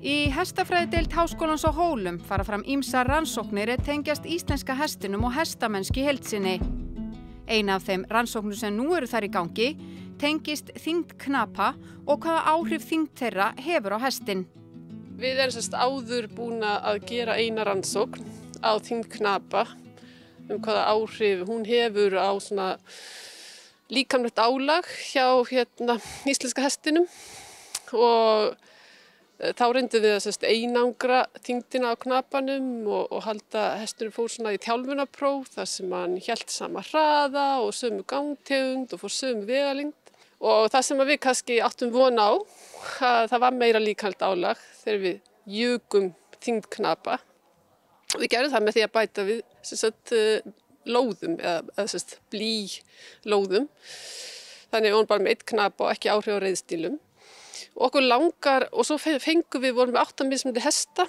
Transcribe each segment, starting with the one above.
Í hestafræðideild Háskólans á Hólum fara fram ýmsar rannsóknir tengjast íslenska hestinum og hestamennsku í heild sinni. Ein af þeim rannsóknum sem nú eru þar í gangi tengist þyngd knapa og hvaða áhrif þyngd þeirra hefur á hestinn. Við erum áður búin að gera eina rannsókn á þyngd knapa hvaða áhrif hún hefur á líkamlegt álag hjá íslenska hestinum og þá reyndum við að einangra þyngdina á knapanum og halda hesturinn fór í þjálfunarpróf þar sem hann hélt sama hraða og sömu gangtegund og fór sömu vegalengd. Og það sem við kannski áttum von á, það var meira líkamlegt álag þegar við jukum þyngd knapa. Við gerðum það með því að bæta við lóðum eða blýlóðum. Þannig við vorum bara með einn knapa og ekki áhrif á reiðstílum. Og okkur langar, og svo fengum við, vorum við 8 mismunandi hesta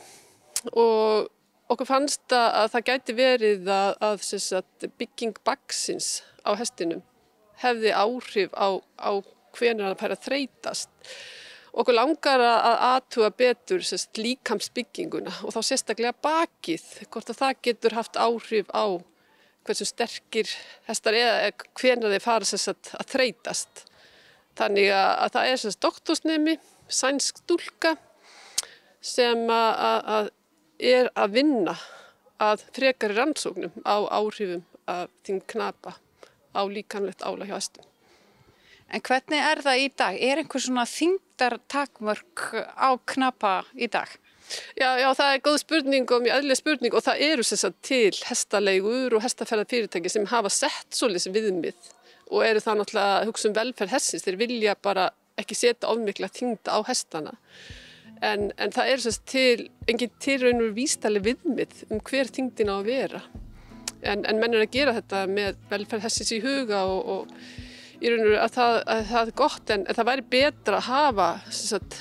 og okkur fannst að það gæti verið að bygging baksins á hestinum hefði áhrif á hvenær hann fær að þreytast. Okkur langar að athuga betur líkamsbygginguna og þá sérstaklega bakið, hvort að það getur haft áhrif á hversu sterkir hestar eða hvenær þeir fara að þreytast. Þannig að það er doktorsnemi, sænsk stúlka sem er að vinna að frekari rannsóknum á áhrifum af þyngd knapa á líkamlegt álag hjá hestum. En hvernig er það í dag? Er einhver þyngdartakmörk á knapa í dag? Já, það er góð spurning og mjög eðlileg spurning og það eru til hestaleigur og hestaferðafyrirtæki sem hafa sett svoleiðis viðmið. Og eru það náttúrulega að hugsa velferð hestsins, þeir vilja bara ekki setja of mikla þyngd á hestana. En það er engin tilraunur vísindaleg viðmið hver þyngdin á að vera. En menn eru að gera þetta með velferð hestsins í huga og í raun og veru að það er gott en það væri betra að hafa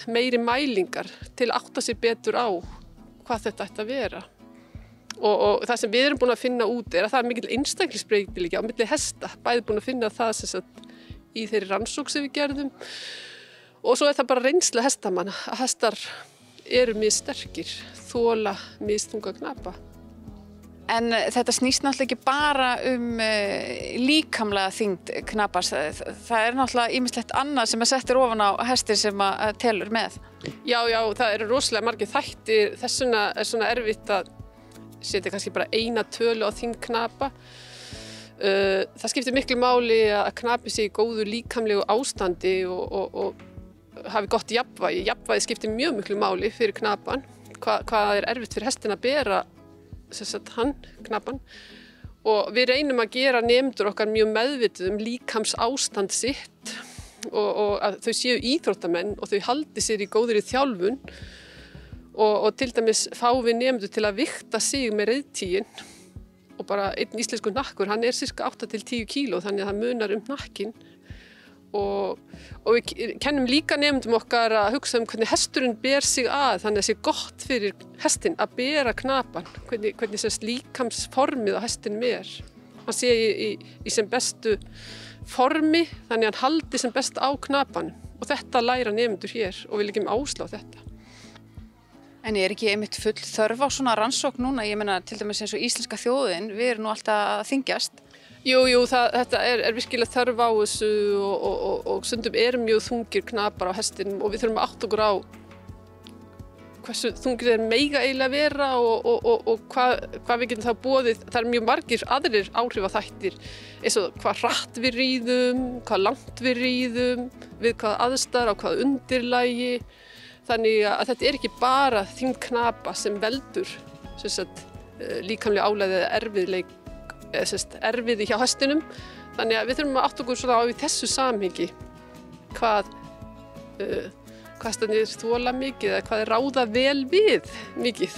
meiri mælingar til að átta sig betur á hvað þetta ætti að vera. Og það sem við erum búin að finna út er að það er mikill einstaklingsbreytileiki á milli hesta, bæði búin að finna það í þeirri rannsókn sem við gerðum og svo er það bara reynsla hestamanna að hestar eru missterkir, þola misþunga knapa. En þetta snýst náttúrulega ekki bara líkamlega þyngd knapas, það er náttúrulega ýmislegt annað sem settir ofan á hestin sem telur með. Já, það eru rosalega margir þættir, þess vegna er svona erfitt að setja kannski bara eina tölu á þyngd knapa. Það skiptir miklu máli að knapi sé í góðu líkamlegu ástandi og hafi gott jafnvægi. Jafnvægi skiptir mjög miklu máli fyrir knapan. Hvað er erfitt fyrir hestin að bera knapan. Og við reynum að gera nemendur okkar mjög meðvituð líkamsástand sitt og að þau séu íþróttamenn og þau haldi sér í góðri þjálfun. Og til dæmis fáum við nemendur til að vigta sig með reiðtíginn og bara einn íslenskur hnakkur, hann er sirka 8 til 10 kíló þannig að það munar nakkinn og við kennum líka nemendum okkar að hugsa hvernig hesturinn ber sig að þannig að það sé gott fyrir hestinn að bera knapan, hvernig líkamsformið á hestinum er. Hann sé í sem bestu formi þannig að hann haldi sem best á knapan og þetta læra nemendur hér og við leggjum áherslu á þetta. En er ekki einmitt full þörf á svona rannsókn núna? Ég meina til dæmis eins og íslenska þjóðin, við erum nú alltaf að þyngjast. Jú, þetta er virkilega þörf á þessu og stundum mjög þungir knapar á hestinum og við þurfum að átta okkur á hversu þungir þeir mega eiginlega vera og hvað við getum þá boðið. Það mjög margir aðrir áhrifaþættir eins og hvað hratt við ríðum, hvað langt við ríðum, við hvaða aðstæður, á hvaða undirlagi. Þannig að þetta er ekki bara þyngd knapa sem veldur líkamlega álagið eða erfiði hjá hestinum. Þannig að við þurfum að átta okkur á í þessu samhengi hvað hestarnir þola mikið eða hvað ráða vel við mikið.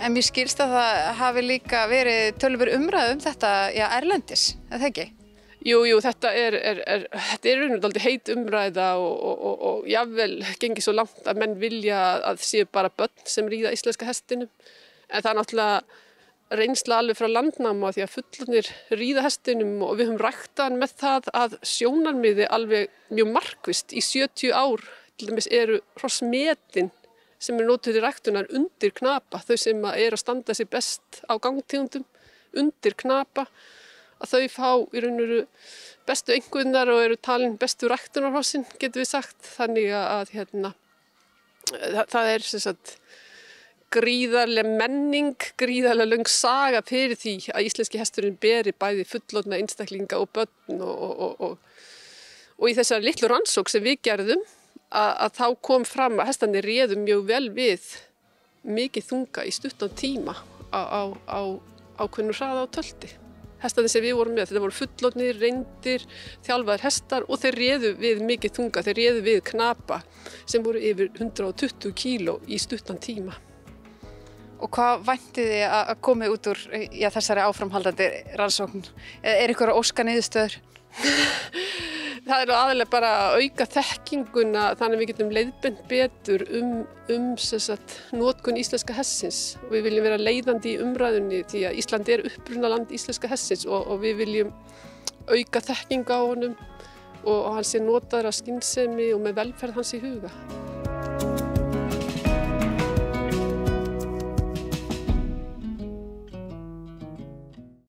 En mér skilst að það hafi líka verið töluverð umræða þetta erlendis, er það ekki? Jú, þetta er dálítið heit umræða og jafnvel gengið svo langt að menn vilja að séu bara börn sem ríða íslenska hestinum. En það er náttúrulega reynsla alveg frá landnámi því að fullorðnir ríða hestinum og við höfum ræktað hann með það að sjónarmiði alveg mjög markvisst í 70 ár. Til dæmis eru hross metin sem eru notuð í ræktunar undir knapa, þau sem eru að standa sig best á gangtegundum undir knapa, að þau fá í raun og veru bestu einkunnir og eru talin bestu ræktunarhrossin, getum við sagt. Þannig að það er sem sagt gríðarleg menning, gríðarleg löng saga fyrir því að íslenski hesturinn beri bæði fullorðna einstaklinga og börn og í þessari litlu rannsókn sem við gerðum að þá kom fram að hestarnir réðu mjög vel við mikið þunga í stuttan tíma á ákveðnum hraða á tölti. Hestarnir sem við vorum með, þetta voru fullorðnir, reyndir, þjálfaðir hestar og þeir réðu við mikið þunga, þeir réðu við knapa sem voru yfir 120 kíló í stuttan tíma. Og hvað væntið þið að komi út úr þessari áframhaldandi rannsókn? Er ykkur óska niðurstöður? Það er aðalega bara að auka þekkinguna þannig að við getum leiðbent betur notkun íslenska hestsins. Og við viljum vera leiðandi í umræðunni því að Ísland er upprunaland íslenska hestsins og við viljum auka þekkingu á honum og hann sé notaður af skynsemi og með velferð hans í huga.